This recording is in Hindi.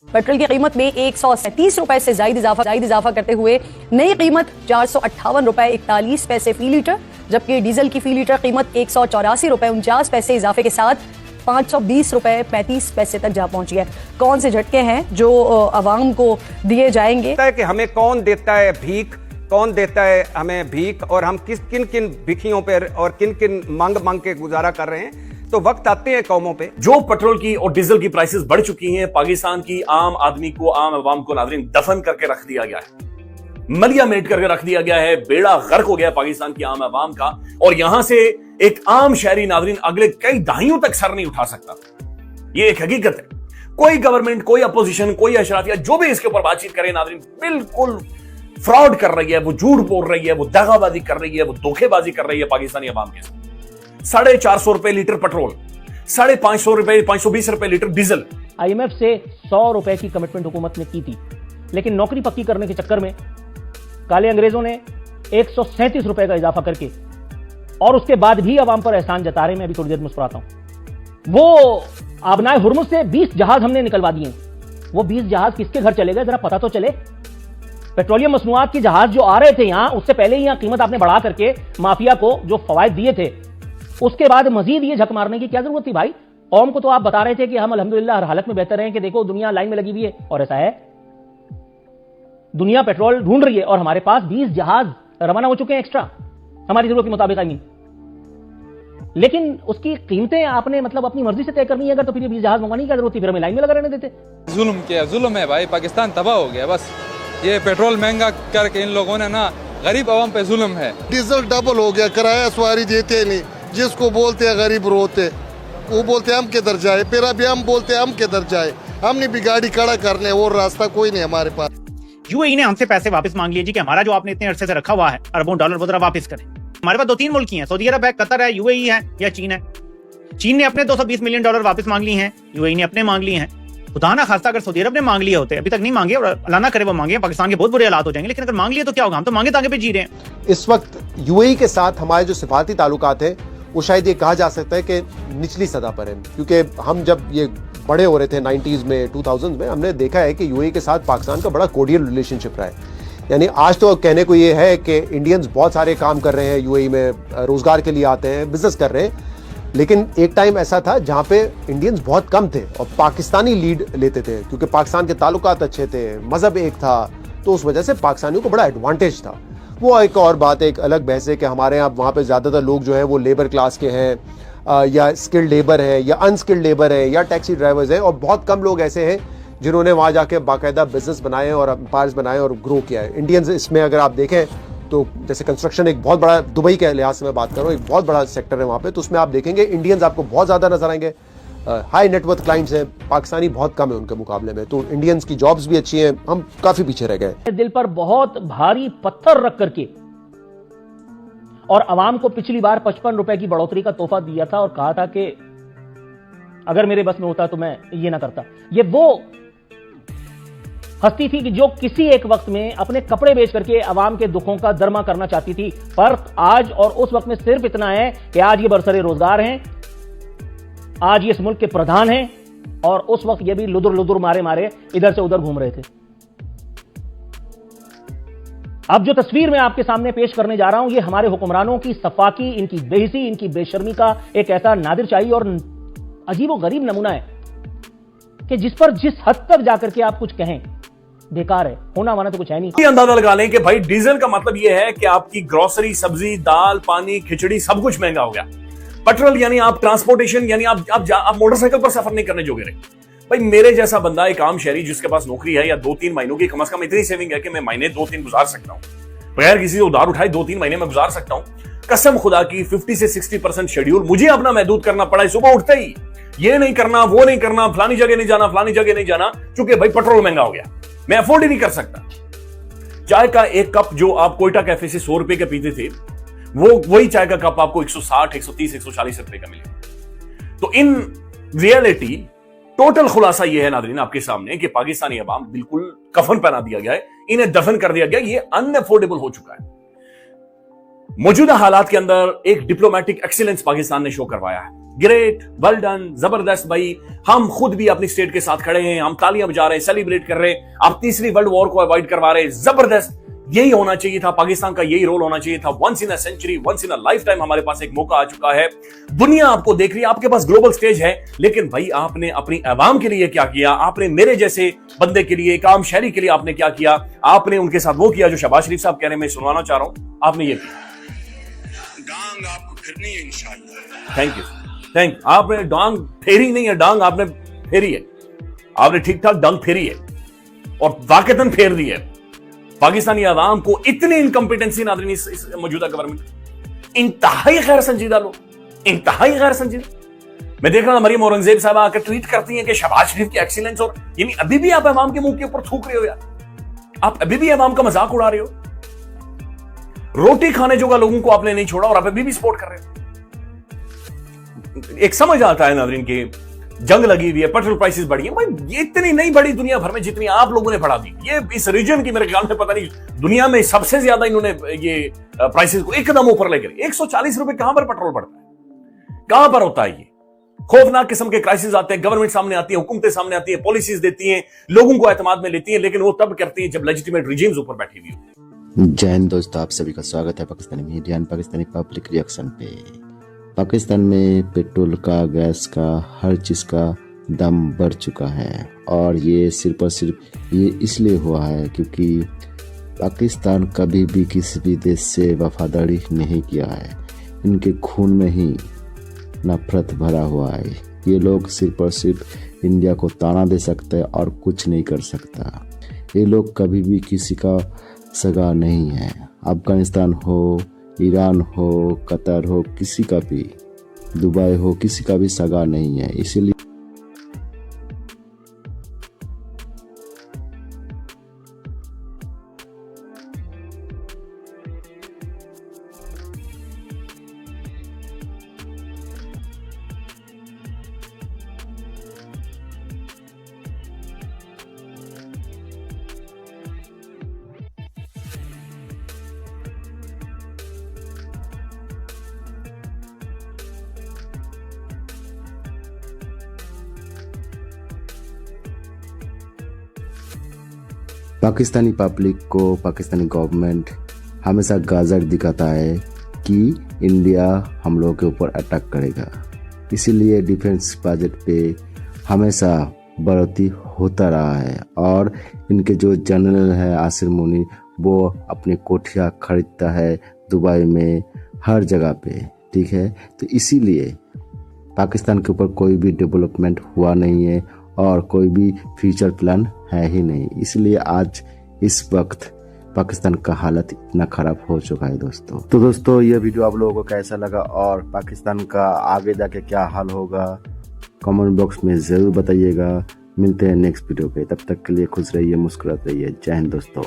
पेट्रोल की कीमत में 137 रुपए से जायद इजाफा करते हुए नई कीमत 458 रुपए 41 पैसे फी लीटर, जबकि डीजल की फी लीटर कीमत 184 रुपए 49 पैसे इजाफे के साथ 520 रुपए 35 पैसे तक जा पहुंची है। कौन से झटके हैं जो आवाम को दिए जाएंगे? कि हमें कौन देता है भीख, कौन देता है हमें भीख, और हम किन किन भिखियों पर और किन किन मांग के गुजारा कर रहे हैं। तो वक्त आते हैं कौमों पे। जो पेट्रोल की और डीजल की प्राइसेस बढ़ चुकी हैं, पाकिस्तान की आम आदमी को, आम आवाम को नाज़रीन दफन करके रख दिया गया है, मलिया मेट करके रख दिया गया है, बेड़ा गर्क हो गया पाकिस्तान की आम आवाम का। और यहां से एक आम शहरी नाज़रीन अगले कई दहाइयों तक सर नहीं उठा सकता। ये एक हकीकत है। कोई गवर्नमेंट, कोई अपोजिशन, कोई अशराफिया जो भी इसके ऊपर बातचीत करे नाज़रीन, बिल्कुल फ्रॉड कर रही है, वो झूठ बोल रही है, वो दगाबाजी कर रही है, वो धोखेबाजी कर रही है पाकिस्तानी आवाम के साथ। 450 रुपए लीटर पेट्रोल, 550 रुपए 520 रुपए लीटर डीजल। IMF से 100 रुपए की कमिटमेंट हुकूमत ने की थी, लेकिन नौकरी पक्की करने के चक्कर में काले अंग्रेजों ने 137 रुपए का इजाफा करके, और उसके बाद भी अवाम पर एहसान जता रहे। मैं अभी थोड़ी देर मुस्कुराता हूं। वो आबनाए हुर्मुज से 20 जहाज हमने निकलवा दिए। वो 20 जहाज किसके घर चले गए जरा पता तो चले। पेट्रोलियम मसनूआत के जहाज जो आ रहे थे यहां, उससे पहले ही यहां कीमत आपने बढ़ा करके माफिया को जो फवायद दिए थे, उसके बाद मजीद ये झक मारने की क्या जरूरत थी भाई? कौम को तो आप बता रहे थे कि हम अल्हम्दुलिल्लाह हर हालत में बेहतर हैं, कि देखो दुनिया लाइन में लगी हुई है, और ऐसा है। दुनिया पेट्रोल ढूंढ रही है और हमारे पास 20 जहाज रवाना हो चुके हैं एक्स्ट्रा, हमारी जरूरत के मुताबिक। लेकिन उसकी कीमतें आपने मतलब अपनी मर्जी से तय करनी है अगर, तो फिर ये 20 जहाज मंगवाने की क्या जरूरत थी? फिर हमें लाइन में लगा रहने देते। जुल्म किया, जुल्म है भाई, पाकिस्तान तबाह हो गया। बस ये पेट्रोल महंगा करके इन लोगों ने ना गरीब आवाम पे जुल्म है। डीजल डबल हो गया, किराया सवारी देते नहीं, जिसको बोलते हैं गरीब रोते, वो बोलते हम किधर जाए, फिर अभी हम बोलते हैं हम किधर जाए। हमने भी गाड़ी खड़ा करने और रास्ता कोई नहीं हमारे पास। यूएई ने हमसे पैसे वापस मांग लिए जी कि हमारा जो आपने इतने अरसे से रखा हुआ है अरबों डॉलर वो जरा वापस करें। हमारे पास 2-3 मुल्क हैं, सऊदी अरब है, कतर है, यूएई है या चीन है। चीन ने अपने 220 मिलियन डॉलर वापस मांग लिए हैं, यूएई ने अपने मांग लिए हैं। खुदा ना खास्ता अगर सऊदी अरब ने मांग लिए होते, अभी तक नहीं मांगे और अल्लाह ना करे वो मांगे, पाकिस्तान के बहुत बुरे हालात हो जाएंगे। लेकिन अगर मांग लिए तो क्या होगा? हम तो मांगे तांगे पे जी रहे हैं। इस वक्त यूएई के साथ हमारे जो सिफारती ताल्लुकात है वो शायद ये कहा जा सकता है कि निचली सतह पर है, क्योंकि हम जब ये बड़े हो रहे थे 90s में, 2000s में, हमने देखा है कि यूएई के साथ पाकिस्तान का बड़ा कोर्डियल रिलेशनशिप रहा है। यानी आज तो कहने को ये है कि इंडियंस बहुत सारे काम कर रहे हैं यूएई में, रोजगार के लिए आते हैं, बिजनेस कर रहे हैं। लेकिन एक टाइम ऐसा था जहां पे इंडियंस बहुत कम थे और पाकिस्तानी लीड लेते थे, क्योंकि पाकिस्तान के ताल्लुकात अच्छे थे, मजहब एक था, तो उस वजह से पाकिस्तानियों को बड़ा एडवांटेज था। वो एक और बात, एक अलग बहस है कि हमारे यहाँ वहाँ पे ज़्यादातर लोग जो हैं वो लेबर क्लास के हैं, या स्किल्ड लेबर है, या अनस्किल्ड लेबर है, या टैक्सी ड्राइवर्स हैं, और बहुत कम लोग ऐसे हैं जिन्होंने वहाँ जाके बाकायदा बिजनेस बनाए और एम्पायर्स बनाए और ग्रो किया है। इंडियंस इसमें अगर आप देखें तो जैसे कंस्ट्रक्शन एक बहुत बड़ा, दुबई के लिहाज से मैं बात कर रहा हूँ, एक बहुत बड़ा सेक्टर है वहाँ पे, तो उसमें आप देखेंगे इंडियंस आपको बहुत ज़्यादा नजर आएंगे। हाई नेटवर्थ क्लाइंट्स हैं, पाकिस्तानी बहुत कम है उनके मुकाबले में, तो इंडियंस की जॉब्स भी अच्छी हैं, हम काफ़ी पीछे रह गए। दिल पर बहुत भारी पत्थर रख करके और अवाम को पिछली बार 55 रुपए की बढ़ोतरी का तोहफा दिया था और कहा था कि अगर मेरे बस में होता तो मैं ये ना करता। ये वो हस्ती थी कि जो किसी एक वक्त में अपने कपड़े बेच करके अवाम के दुखों का दरमा करना चाहती थी। फर्क आज और उस वक्त में सिर्फ इतना है कि आज ये बरसरे रोजगार हैं, आज ये इस मुल्क के प्रधान हैं, और उस वक्त ये भी लुदुर लुदुर मारे मारे इधर से उधर घूम रहे थे। अब जो तस्वीर मैं आपके सामने पेश करने जा रहा हूं, ये हमारे हुक्मरानों की सफाकी, इनकी बेहिसी, इनकी बेशर्मी का एक ऐसा नादिर शाही और अजीब और गरीब नमूना है कि जिस पर जिस हद तक जाकर के आप कुछ कहें बेकार है, होना माना तो कुछ है नहीं। अंदाजा लगा लें कि भाई डीजल का मतलब यह है कि आपकी ग्रोसरी, सब्जी, दाल, पानी, खिचड़ी सब कुछ महंगा हो गया। पेट्रोल यानी आप ट्रांसपोर्टेशन, यानी आप मोटरसाइकिल पर सफर नहीं करने जोगे रहे। भाई मेरे जैसा बंदा, एक आम शहरी जिसके पास नौकरी है या 2-3 महीनों की कम से कम इतनी सेविंग है कि मैं महीने 2-3 गुजार सकता हूं, बगैर किसी से उधार उठाए 2-3 महीने में गुजार सकता हूं। कसम खुदा की 50 से 60% शेड्यूल मुझे अपना महदूद करना पड़ा है। सुबह उठते ही ये नहीं करना, वो नहीं करना, फलानी जगह नहीं जाना, फलानी जगह नहीं जाना, क्योंकि भाई पेट्रोल महंगा हो गया, मैं अफोर्ड ही नहीं कर सकता। चाय का एक कप जो आप कोयटा कैफे से 100 रुपए का पीते थे, वो वही चाय का कप आपको 160, 130, 140 रुपए का मिलेगा। तो इन रियलिटी टोटल खुलासा यह है नादरीन आपके सामने कि पाकिस्तानी अवाम बिल्कुल कफन पहना दिया गया है, इन्हें दफन कर दिया गया, ये अनअफोर्डेबल हो चुका है। मौजूदा हालात के अंदर एक डिप्लोमेटिक एक्सीलेंस पाकिस्तान ने शो करवाया है। ग्रेट, वेल डन, जबरदस्त भाई। हम खुद भी अपनी स्टेट के साथ खड़े हैं, हम तालियां बजा रहे हैं, सेलिब्रेट कर रहे हैं, आप तीसरी वर्ल्ड वॉर को अवॉइड करवा रहे हैं, जबरदस्त। यही होना चाहिए था, पाकिस्तान का यही रोल होना चाहिए था। Once in a century, once in a lifetime हमारे पास एक मौका आ चुका है। दुनिया आपको देख रही है, आपके पास ग्लोबल स्टेज है, लेकिन भाई आपने अपनी आवाम के लिए क्या किया? आपने मेरे जैसे बंदे के लिए, एक आम शहरी के लिए आपने क्या किया? आपने उनके साथ वो किया जो शहबाज शरीफ साहब कह रहे हैं, मैं सुनवाना चाह रहा हूं, आपने ये किया। डांग आपको फिरनी है इंशाअल्लाह। Thank you, thank. आपने डांग फेरी नहीं है, डांग आपने फेरी है, आपने ठीक ठाक डांग फेरी है और वाकईतन फेर दी है। पाकिस्तानी आवाम को इतनी इनकम्पिटेंसी नाज़रीन इस मौजूदा गवर्नमेंट, इंतहाई गैर संजीदा लोग, इंतहाई गैर संजीदा। मैं देख रहा हूं मरियम औरंगजेब साहब आकर ट्वीट करती हैं कि शहबाज शरीफ की एक्सीलेंस, और यानी अभी भी आप अवाम के मुंह के ऊपर थूक रहे हो यार, आप अभी भी अवाम का मजाक उड़ा रहे हो। रोटी खाने जोगा लोगों को आपने नहीं छोड़ा और आप अभी भी सपोर्ट कर रहे हो। एक समझ आता है नाज़रीन की जंग लगी हुई है, पेट्रोल प्राइसेस बढ़ी है, भाई ये इतनी नहीं बढ़ी दुनिया भर में जितनी आप लोगों ने बढ़ा दी। ये इस रीजन की मेरे ख्याल में पता नहीं दुनिया में सबसे ज्यादा इन्होंने ये प्राइसेस को एकदम ऊपर लेकर 140 रुपए कहां पर पेट्रोल बढ़ता है, कहां पर होता है ये? खौफनाक किस्म के क्राइसिस आते हैं, गवर्नमेंट सामने आती है, हुकूमतें सामने आती है, पॉलिसीज देती हैं, लोगों को एतमाद में लेती है, लेकिन वो तब करती है जब लेजिटिमेट रिजीम्स ऊपर बैठी हुई हो। जय हिंद दोस्तों, आप सभी का स्वागत है Pakistani media and Pakistani public reaction पे। पाकिस्तान में पेट्रोल का, गैस का, हर चीज का दाम बढ़ चुका है और ये सिर्फ और सिर्फ ये इसलिए हुआ है क्योंकि पाकिस्तान कभी भी किसी भी देश से वफादारी नहीं किया है। इनके खून में ही नफरत भरा हुआ है। ये लोग सिर्फ और सिर्फ इंडिया को ताना दे सकते हैं और कुछ नहीं कर सकता। ये लोग कभी भी किसी का सगा नहीं है। अफगानिस्तान हो, ईरान हो, कतर हो, किसी का भी, दुबई हो, किसी का भी सगा नहीं है। इसीलिए पाकिस्तानी पब्लिक को पाकिस्तानी गवर्नमेंट हमेशा गाजर दिखाता है कि इंडिया हम लोगों के ऊपर अटैक करेगा। इसीलिए डिफेंस बजट पे हमेशा बढ़ोतरी होता रहा है और इनके जो जनरल है आसिर मुनी, वो अपनी कोठियाँ खरीदता है दुबई में, हर जगह पे, ठीक है। तो इसीलिए पाकिस्तान के ऊपर कोई भी डेवलपमेंट हुआ नहीं है और कोई भी फ्यूचर प्लान है ही नहीं। इसलिए आज इस वक्त पाकिस्तान का हालत इतना खराब हो चुका है दोस्तों। तो दोस्तों ये वीडियो आप लोगों को कैसा लगा और पाकिस्तान का आगे जाके क्या हाल होगा कमेंट बॉक्स में जरूर बताइएगा। मिलते हैं नेक्स्ट वीडियो पे, तब तक के लिए खुश रहिए, मुस्कुराते रहिए। जय हिंद दोस्तों।